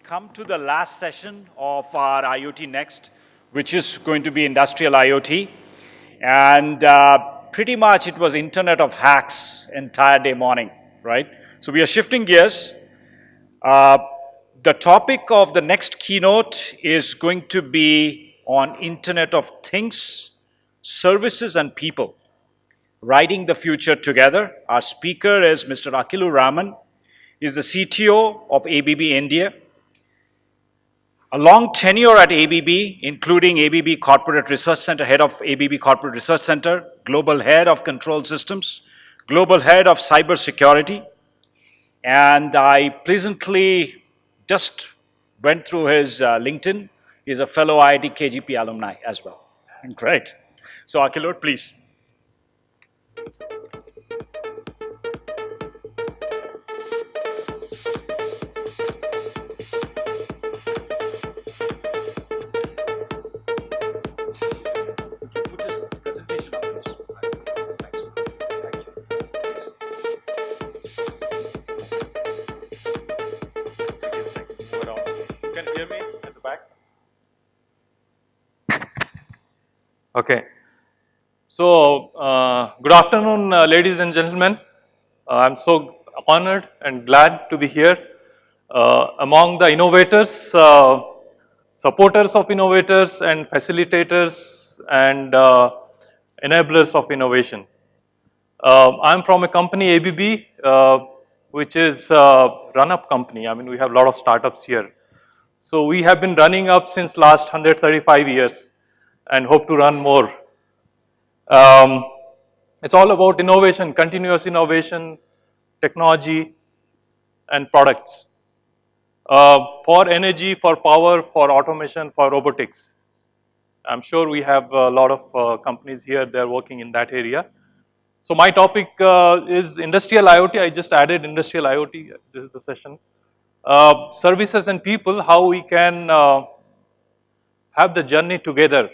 come to the last session of our IoTNext, which is going to be industrial IoT. And pretty much it was Internet of Hacks entire day morning, right? So we are shifting gears. The topic of the next keynote is going to be on Internet of Things, Services and People, writing the future together. Our speaker is Mr. Akhilur Rahman. He's the CTO of ABB India. A long tenure at ABB, including ABB Corporate Research Center, head of ABB Corporate Research Center, global head of control systems, global head of cybersecurity. And I pleasantly just went through his LinkedIn. He's a fellow IIT KGP alumni as well. Great. So Akhilur, please. Okay. So, good afternoon, ladies and gentlemen. I'm so honored and glad to be here among the innovators, supporters of innovators, and facilitators and enablers of innovation. I'm from a company, ABB, which is a run-up company. I mean, we have a lot of startups here. So, we have been running up since last 135 years. And hope to run more. It's all about innovation, continuous innovation, technology, and products. For energy, for power, for automation, for robotics. I'm sure we have a lot of companies here, they're working in that area. So my topic is industrial IoT. I just added industrial IoT, this is the session. Services and people, how we can have the journey together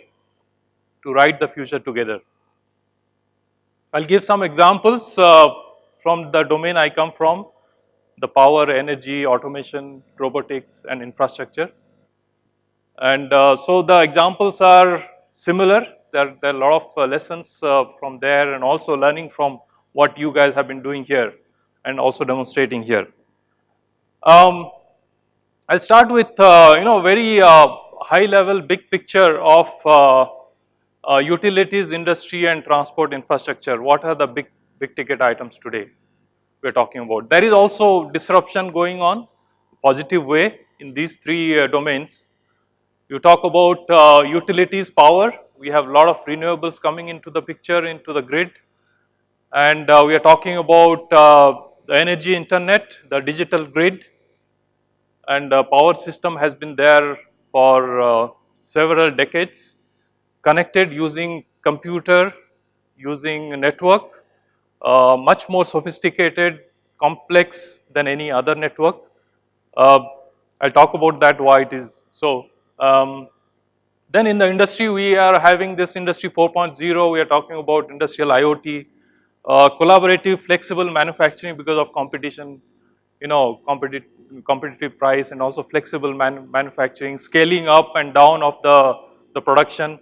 to write the future together. I'll give some examples from the domain I come from, the power, energy, automation, robotics, and infrastructure. And so the examples are similar. There are a lot of lessons from there and also learning from what you guys have been doing here and also demonstrating here. I'll start with very high level, big picture of utilities, industry, and transport infrastructure. What are the big ticket items today we're talking about? There is also disruption going on, positive way in these three domains. You talk about utilities, power. We have a lot of renewables coming into the picture, into the grid. And we are talking about the energy internet, the digital grid. And the power system has been there for several decades. Connected using computer, using network, much more sophisticated, complex than any other network. I'll talk about that, why it is so. Then in the industry, we are having this industry 4.0, we are talking about industrial IoT, collaborative, flexible manufacturing because of competition, competitive price and also flexible manufacturing, scaling up and down of the production.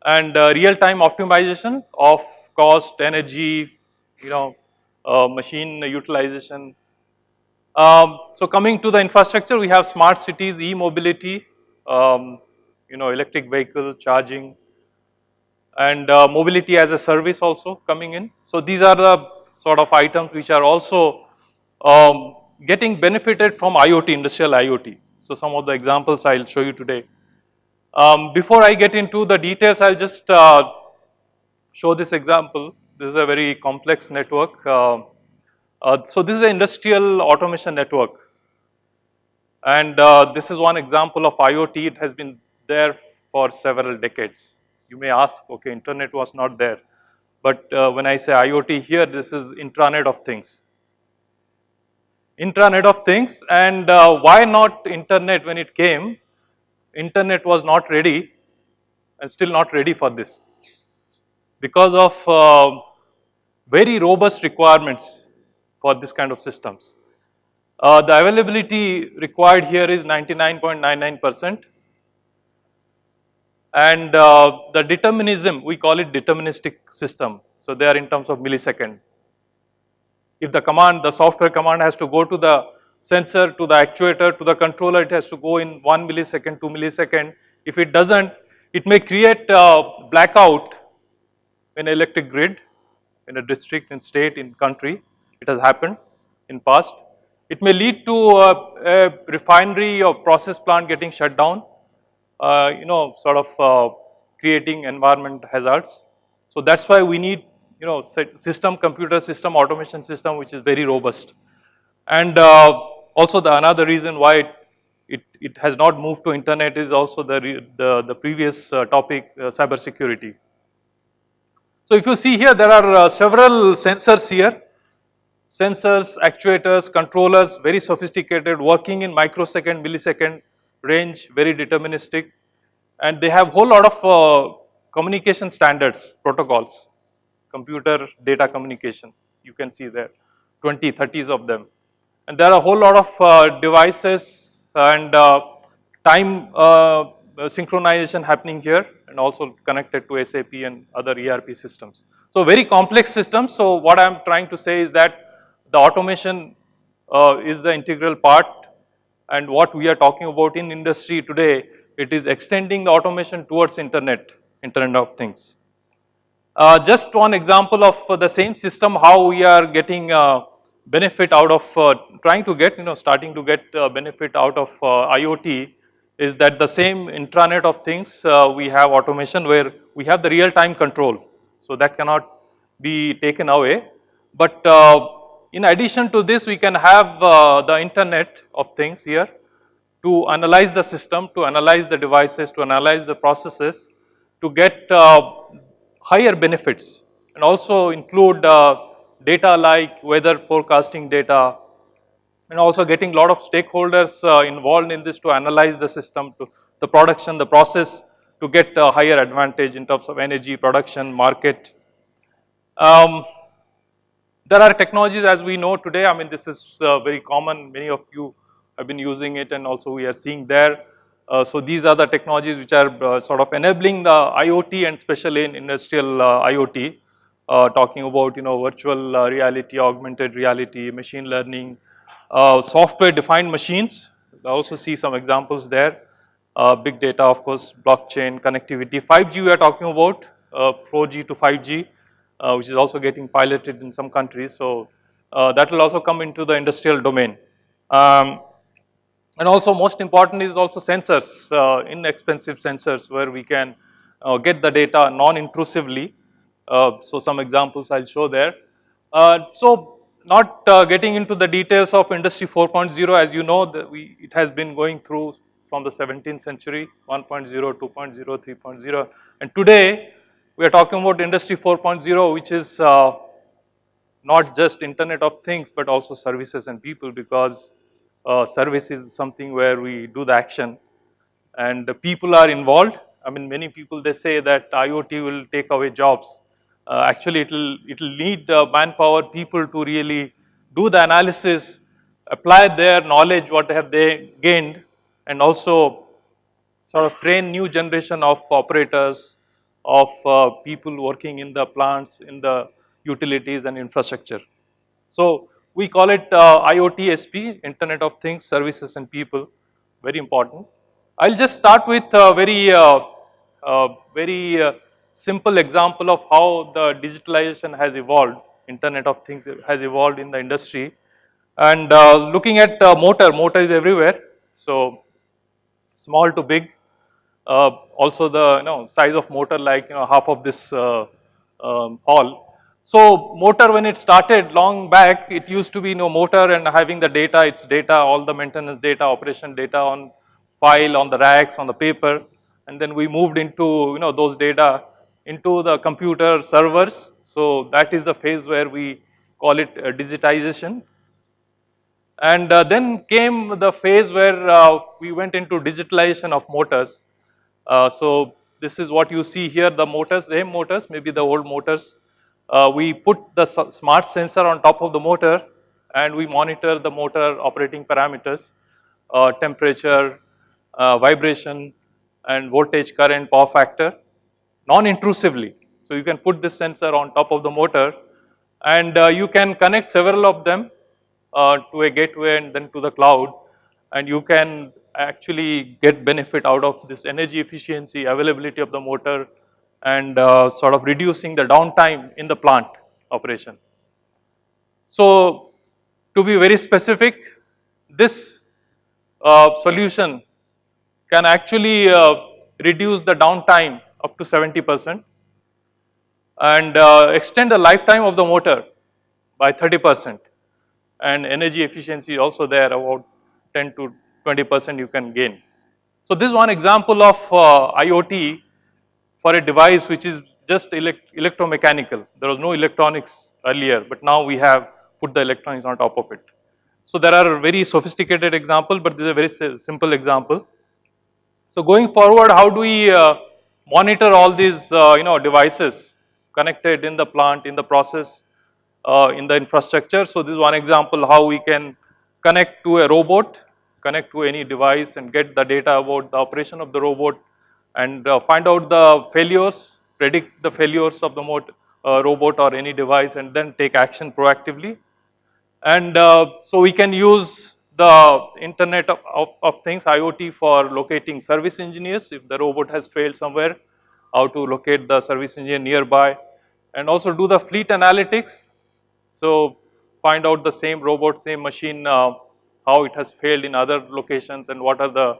And real-time optimization of cost, energy, machine utilization. So coming to the infrastructure, we have smart cities, e-mobility, electric vehicle charging, and mobility as a service also coming in. So these are the sort of items which are also getting benefited from IoT, industrial IoT. So some of the examples I'll show you today. Before I get into the details, I'll just show this example. This is a very complex network. So this is an industrial automation network. And this is one example of IoT. It has been there for several decades. You may ask, okay, internet was not there. But when I say IoT here, this is intranet of things. Intranet of things, and why not internet when it came? Internet was not ready and still not ready for this because of very robust requirements for this kind of systems. The availability required here is 99.99%. And the determinism, we call it deterministic system. So they are in terms of millisecond. If the command, the software command has to go to the sensor, to the actuator, to the controller, it has to go in 1 millisecond, 2 millisecond. If it doesn't, it may create a blackout in electric grid, in a district, in state, in country. It has happened in past. It may lead to a refinery or process plant getting shut down, sort of creating environment hazards. So that's why we need, system, computer system, automation system, which is very robust. And also another reason why it has not moved to internet is also the previous topic, cyber security. So if you see here, there are several sensors here. Sensors, actuators, controllers, very sophisticated, working in microsecond, millisecond range, very deterministic. And they have a whole lot of communication standards, protocols, computer data communication. You can see there, 20, 30s of them. And there are a whole lot of devices and time synchronization happening here, and also connected to SAP and other ERP systems. So very complex systems. So what I'm trying to say is that the automation is the integral part, and what we are talking about in industry today, it is extending the automation towards Internet of Things. Just one example of the same system, how we are getting benefit out of trying to get, starting to get benefit out of IoT, is that the same intranet of things, we have automation where we have the real-time control. So that cannot be taken away. But in addition to this, we can have the internet of things here to analyze the system, to analyze the devices, to analyze the processes, to get higher benefits, and also include data like weather forecasting data, and also getting a lot of stakeholders involved in this to analyze the system, to the production, the process, to get a higher advantage in terms of energy, production, market. There are technologies as we know today. I mean, this is very common. Many of you have been using it, and also we are seeing there. So these are the technologies which are sort of enabling the IoT, and especially in industrial IoT, talking about virtual reality, augmented reality, machine learning, software-defined machines. I also see some examples there. Big data, of course, blockchain, connectivity. 5G we are talking about, 4G to 5G, which is also getting piloted in some countries. So that will also come into the industrial domain. And also most important is also sensors, inexpensive sensors where we can get the data non-intrusively. So some examples I'll show there. So not getting into the details of Industry 4.0, as you know, it has been going through from the 17th century, 1.0, 2.0, 3.0. And today we are talking about Industry 4.0, which is not just Internet of Things, but also services and people, because service is something where we do the action and the people are involved. I mean, many people, they say that IoT will take away jobs. Actually, it'll need manpower, people to really do the analysis, apply their knowledge, what have they gained, and also sort of train new generation of operators, of people working in the plants, in the utilities and infrastructure. So we call it IoT-SP, Internet of Things, Services and People, very important. I'll just start with a very simple example of how the digitalization has evolved, Internet of Things has evolved in the industry. And looking at motor is everywhere, so small to big. Also the size of motor, like half of this hall. So motor, when it started long back, it used to be motor and having the data, its data, all the maintenance data, operation data on file, on the racks, on the paper, and then we moved into those data into the computer servers. So that is the phase where we call it digitization. And then came the phase where we went into digitalization of motors. So this is what you see here, the motors, same motors, maybe the old motors. We put the smart sensor on top of the motor, and we monitor the motor operating parameters, temperature, vibration, and voltage, current, power factor, non-intrusively. So you can put this sensor on top of the motor, and you can connect several of them to a gateway and then to the cloud, and you can actually get benefit out of this energy efficiency, availability of the motor, and sort of reducing the downtime in the plant operation. So to be very specific, this solution can actually reduce the downtime up to 70% and extend the lifetime of the motor by 30%, and energy efficiency also there, about 10 to 20% you can gain. So this is one example of IoT for a device which is just electromechanical. There was no electronics earlier, but now we have put the electronics on top of it. So there are very sophisticated examples, but this is a very simple example. So going forward, how do we monitor all these devices connected in the plant, in the process, in the infrastructure? So this is one example how we can connect to a robot, connect to any device, and get the data about the operation of the robot, and find out the failures, predict the failures of the robot or any device, and then take action proactively. And so we can use the Internet of Things, IoT, for locating service engineers. If the robot has failed somewhere, how to locate the service engineer nearby, and also do the fleet analytics. So find out the same robot, same machine, how it has failed in other locations, and what are the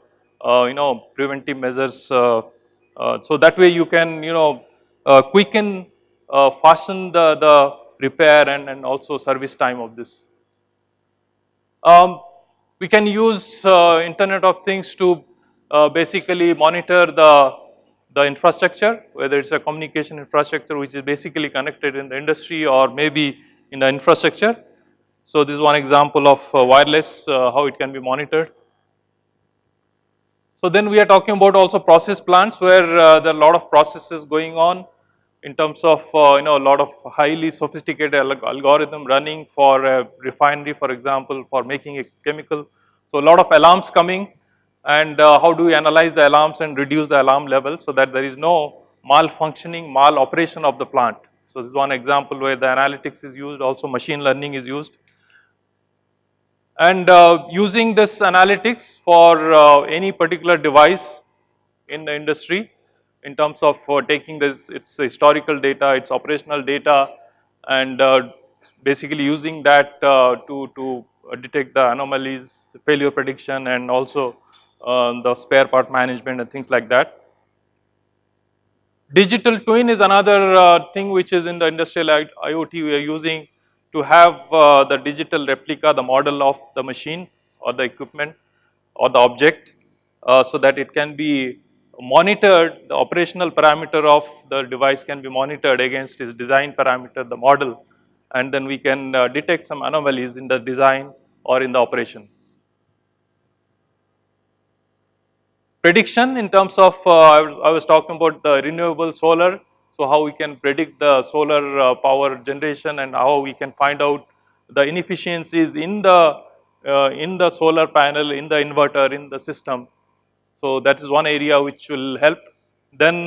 preventive measures. So that way you can quicken, fasten the repair and also service time of this. We can use Internet of Things to basically monitor the infrastructure, whether it's a communication infrastructure which is basically connected in the industry or maybe in the infrastructure. So this is one example of wireless, how it can be monitored. So then we are talking about also process plants, where there are a lot of processes going on in terms of a lot of highly sophisticated algorithm running for a refinery, for example, for making a chemical. So a lot of alarms coming, and how do we analyze the alarms and reduce the alarm level so that there is no malfunctioning, mal-operation of the plant. So this is one example where the analytics is used, also machine learning is used. And using this analytics for any particular device in the industry, in terms of taking its historical data, its operational data, and basically using that to detect the anomalies, the failure prediction, and also the spare part management and things like that. Digital twin is another thing which is in the industrial IoT we are using to have the digital replica, the model of the machine or the equipment or the object, so that it can be monitored, the operational parameter of the device can be monitored against its design parameter, the model, and then we can detect some anomalies in the design or in the operation. Prediction in terms of, I was talking about the renewable solar, so how we can predict the solar power generation and how we can find out the inefficiencies in the solar panel, in the inverter, in the system. So that is one area which will help. Then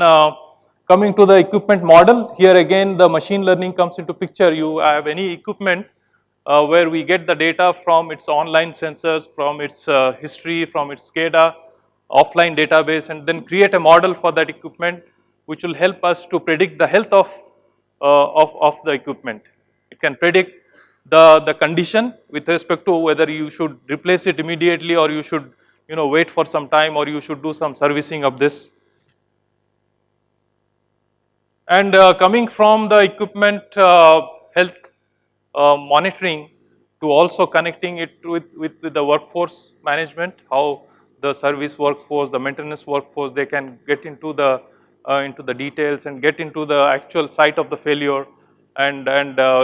coming to the equipment model, here again the machine learning comes into picture. You have any equipment where we get the data from its online sensors, from its history, from its SCADA, offline database, and then create a model for that equipment which will help us to predict the health of the equipment. It can predict the condition with respect to whether you should replace it immediately or you should wait for some time, or you should do some servicing of this. And coming from the equipment health monitoring to also connecting it with the workforce management, how the service workforce, the maintenance workforce, they can get into the details and get into the actual site of the failure and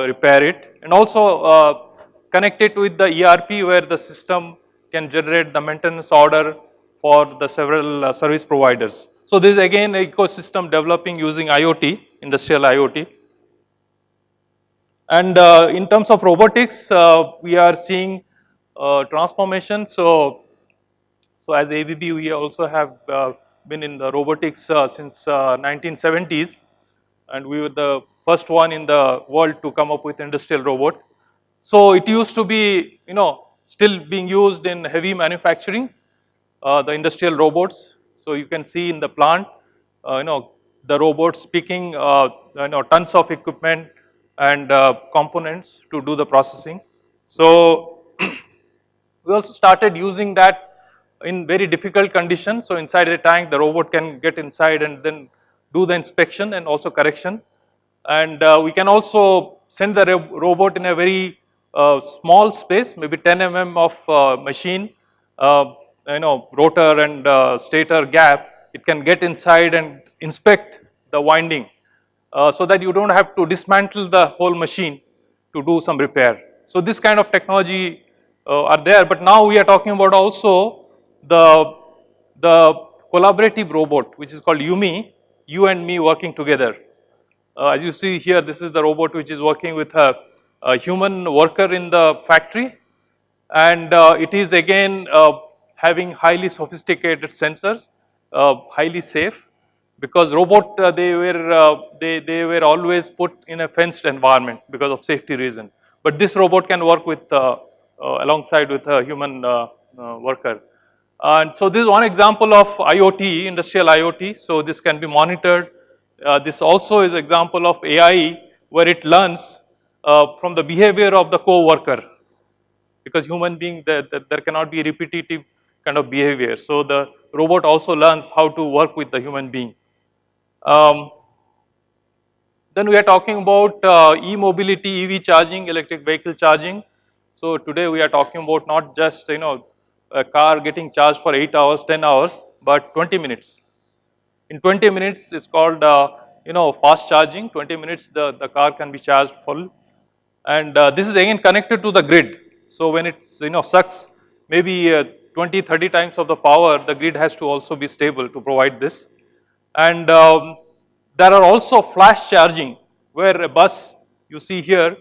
repair it, and also connect it with the ERP, where the system can generate the maintenance order for the several service providers. So this is again an ecosystem developing using IoT, industrial IoT. And in terms of robotics, we are seeing transformation. So as ABB, we also have been in the robotics since 1970s, and we were the first one in the world to come up with industrial robot. So it used to be, still being used in heavy manufacturing, the industrial robots. So you can see in the plant, the robots picking, tons of equipment and components to do the processing. So we also started using that in very difficult conditions. So inside the tank, the robot can get inside and then do the inspection and also correction. And we can also send the robot in a very small space, maybe 10 mm of machine, rotor and stator gap. It can get inside and inspect the winding so that you don't have to dismantle the whole machine to do some repair. So this kind of technology are there, but now we are talking about also the collaborative robot, which is called YuMi, you and me working together. As you see here, this is the robot which is working with a human worker in the factory, and it is again having highly sophisticated sensors, highly safe, because robot they were always put in a fenced environment because of safety reason. But this robot can work with alongside with a human worker. And so this is one example of IoT, industrial IoT. So this can be monitored. This also is example of AI where it learns from the behavior of the co-worker, because human being there cannot be repetitive kind of behavior. So the robot also learns how to work with the human being. Then we are talking about e-mobility, EV charging, electric vehicle charging. So today we are talking about not just a car getting charged for 8 hours, 10 hours, but 20 minutes. In 20 minutes it's called fast charging. 20 minutes the car can be charged full, and this is again connected to the grid. So when it sucks maybe 20, 30 times of the power, the grid has to also be stable to provide this. And there are also flash charging, where a bus, you see here,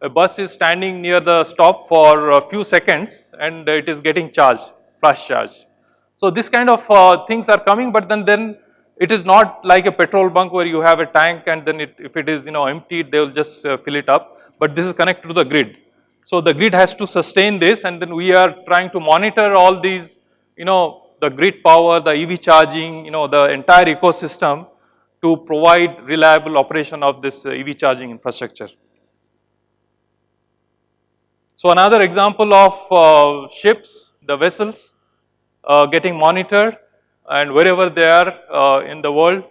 a bus is standing near the stop for a few seconds and it is getting charged, flash charge. So this kind of things are coming, but then it is not like a petrol bunk where you have a tank and then if it is emptied, they will just fill it up. But this is connected to the grid. So the grid has to sustain this, and then we are trying to monitor all these, the grid power, the EV charging, the entire ecosystem to provide reliable operation of this EV charging infrastructure. So another example of ships, the vessels getting monitored and wherever they are in the world,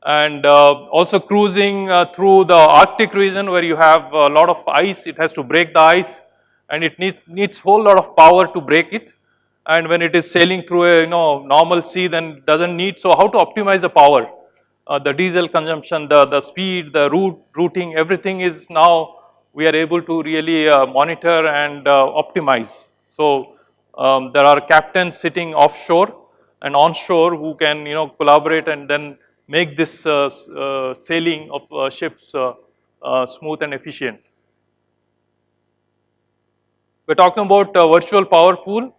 and also cruising through the Arctic region where you have a lot of ice. It has to break the ice, and it needs whole lot of power to break it. And when it is sailing through a normal sea, then it doesn't need. So how to optimize the power, the diesel consumption, the speed, the routing, everything is now we are able to really monitor and optimize. So there are captains sitting offshore and onshore who can collaborate and then make this sailing of ships smooth and efficient. We're talking about virtual power pool,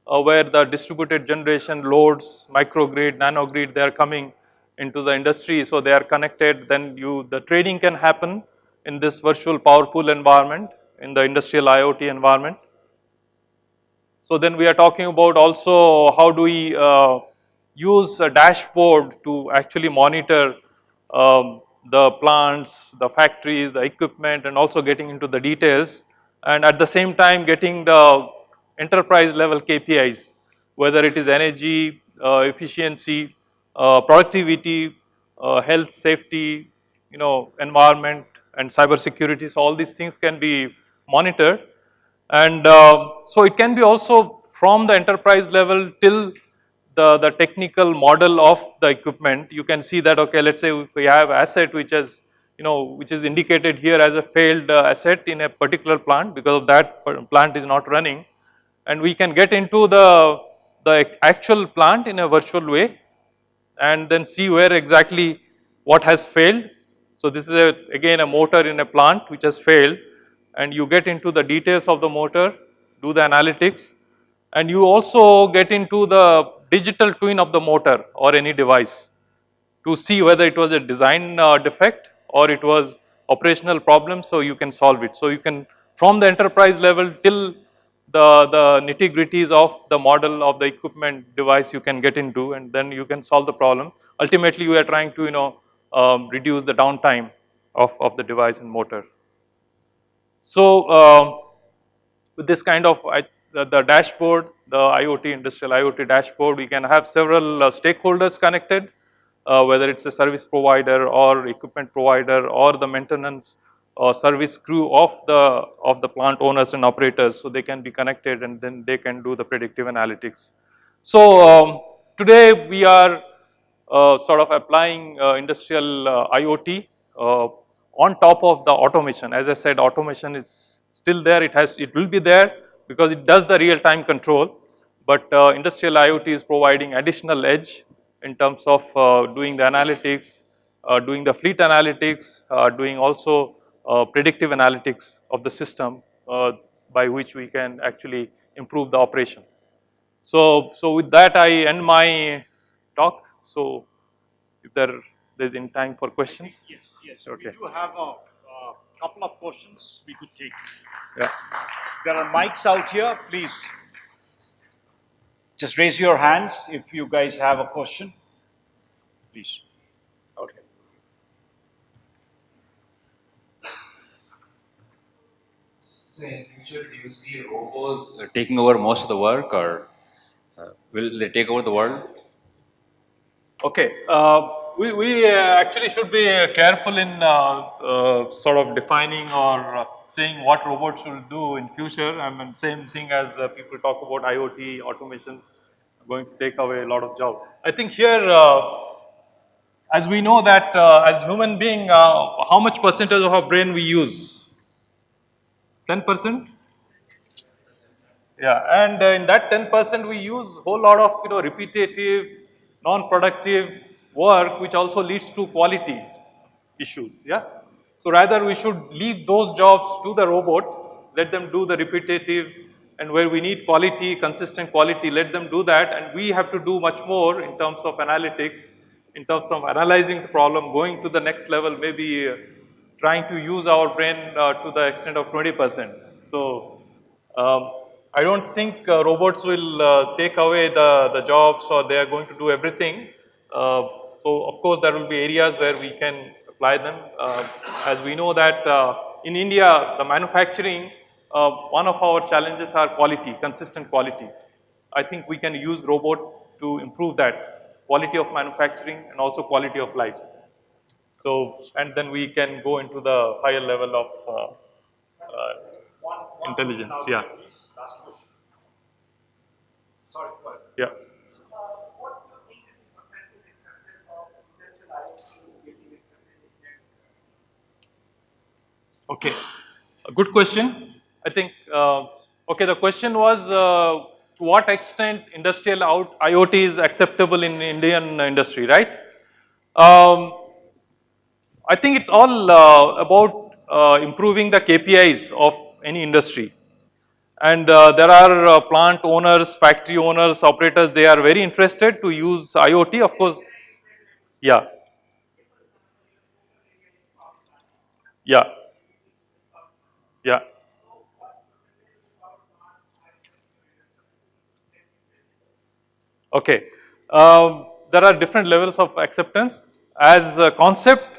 where the distributed generation loads, microgrid, nanogrid, they are coming into the industry, so they are connected. Then the trading can happen in this virtual power pool environment, in the industrial IoT environment. So then we are talking about also how do we use a dashboard to actually monitor the plants, the factories, the equipment, and also getting into the details, and at the same time getting the enterprise level KPIs, whether it is energy, efficiency, productivity, health, safety, environment, and cyber security. So all these things can be monitored, and so it can be also from the enterprise level till the technical model of the equipment. You can see that, okay, let's say if we have asset which is which is indicated here as a failed asset in a particular plant, because of that plant is not running, and we can get into the actual plant in a virtual way and then see where exactly what has failed. So this is again a motor in a plant which has failed, and you get into the details of the motor, do the analytics, and you also get into the digital twin of the motor or any device to see whether it was a design defect or it was operational problem, so you can solve it. So you can, from the enterprise level till the nitty gritties of the model of the equipment device you can get into, and then you can solve the problem. Ultimately you are trying to reduce the downtime of the device and motor. So with this kind of the dashboard, the IoT industrial IoT dashboard, we can have several stakeholders connected, whether it's a service provider or equipment provider or the maintenance or service crew of the plant owners and operators, so they can be connected and then they can do the predictive analytics. So today we are sort of applying industrial IoT on top of the automation. As I said, automation is still there. It will be there because it does the real time control. But industrial IoT is providing additional edge in terms of doing the analytics, doing the fleet analytics, doing also predictive analytics of the system, by which we can actually improve the operation. So with that, I end my talk. So if there's in time for questions. Yes. Okay. We do have a couple of questions we could take. Yeah. There are mics out here. Please just raise your hands if you guys have a question. Please. Okay. So in future, do you see robots taking over most of the work, or will they take over the world? Okay. We actually should be careful in sort of defining or saying what robots will do in future. I mean, same thing as people talk about IoT automation going to take away a lot of jobs. I think here, as we know that as human being, how much percentage of our brain we use? 10%? Yeah, and in that 10% we use whole lot of repetitive, non-productive work, which also leads to quality issues. Yeah, so rather we should leave those jobs to the robot, let them do the repetitive, and where we need quality, consistent quality, let them do that, and we have to do much more in terms of analytics, in terms of analyzing the problem, going to the next level, maybe trying to use our brain to the extent of 20%. So I don't think robots will take away the jobs, or they are going to do everything. So of course there will be areas where we can apply them. As we know that in India, the manufacturing, one of our challenges are quality, consistent quality. I think we can use robot to improve that quality of manufacturing and also quality of life. So, and then we can go into the higher level of intelligence. Yeah. Last question. Sorry, go ahead. Yeah. What do you think is the percentage acceptance of industrial IoT getting accepted in India? Okay, a good question. I think, okay, the question was to what extent industrial IoT is acceptable in Indian industry, right? I think it's all about improving the KPIs of any industry. And there are plant owners, factory owners, operators, they are very interested to use IoT, of course. Yeah. Yeah. Yeah. Okay. There are different levels of acceptance. As concept,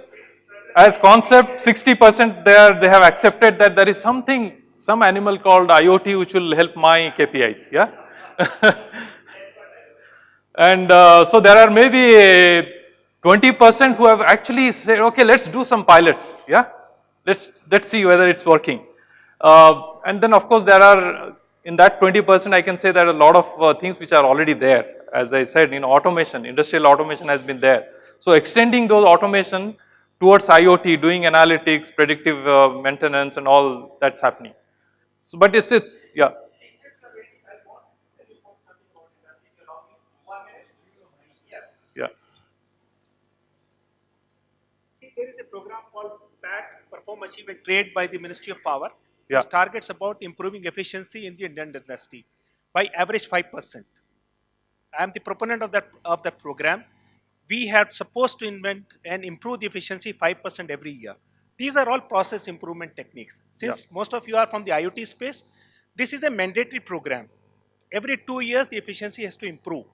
60% they have accepted that there is something, some animal called IoT which will help my KPIs. Yeah. And so there are maybe 20% who have actually said, okay, let's do some pilots. Yeah. Let's see whether it's working. And then of course there are, in that 20% I can say there are a lot of things which are already there. As I said, automation, industrial automation has been there. So extending those automation towards IoT, doing analytics, predictive maintenance and all, that's happening. So, but it's, yeah. Yeah. See, there is a program called PAT, Perform, Achieve, and Trade by the Ministry of Power, Yeah. which targets about improving efficiency in the Indian industry by average 5%. I am the proponent of that program. We had supposed to invent and improve the efficiency 5% every year. These are all process improvement techniques. Since most of you are from the IoT space, this is a mandatory program. Every 2 years, the efficiency has to improve.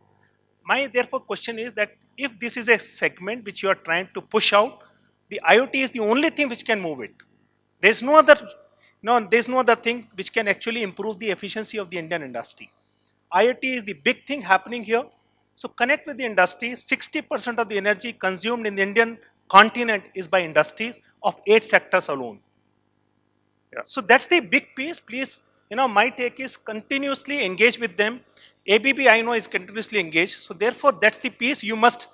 My therefore question is that if this is a segment which you are trying to push out, the IoT is the only thing which can move it. There's no other, no, there's no other thing which can actually improve the efficiency of the Indian industry. IoT is the big thing happening here. So connect with the industry. 60% of the energy consumed in the Indian continent is by industries of 8 sectors alone. So that's the big piece. Please, my take is continuously engage with them. ABB, I know, is continuously engaged. So therefore, that's the piece you must,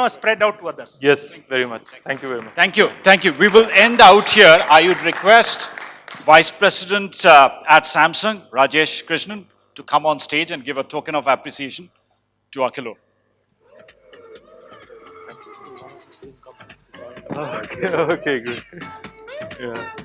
spread out to others. Yes, very much. Thank you very much. Thank you. Thank you. We will end out here. I would request Vice President at Samsung, Rajesh Krishnan, to come on stage and give a token of appreciation to Akhilur. Okay, good. Yeah.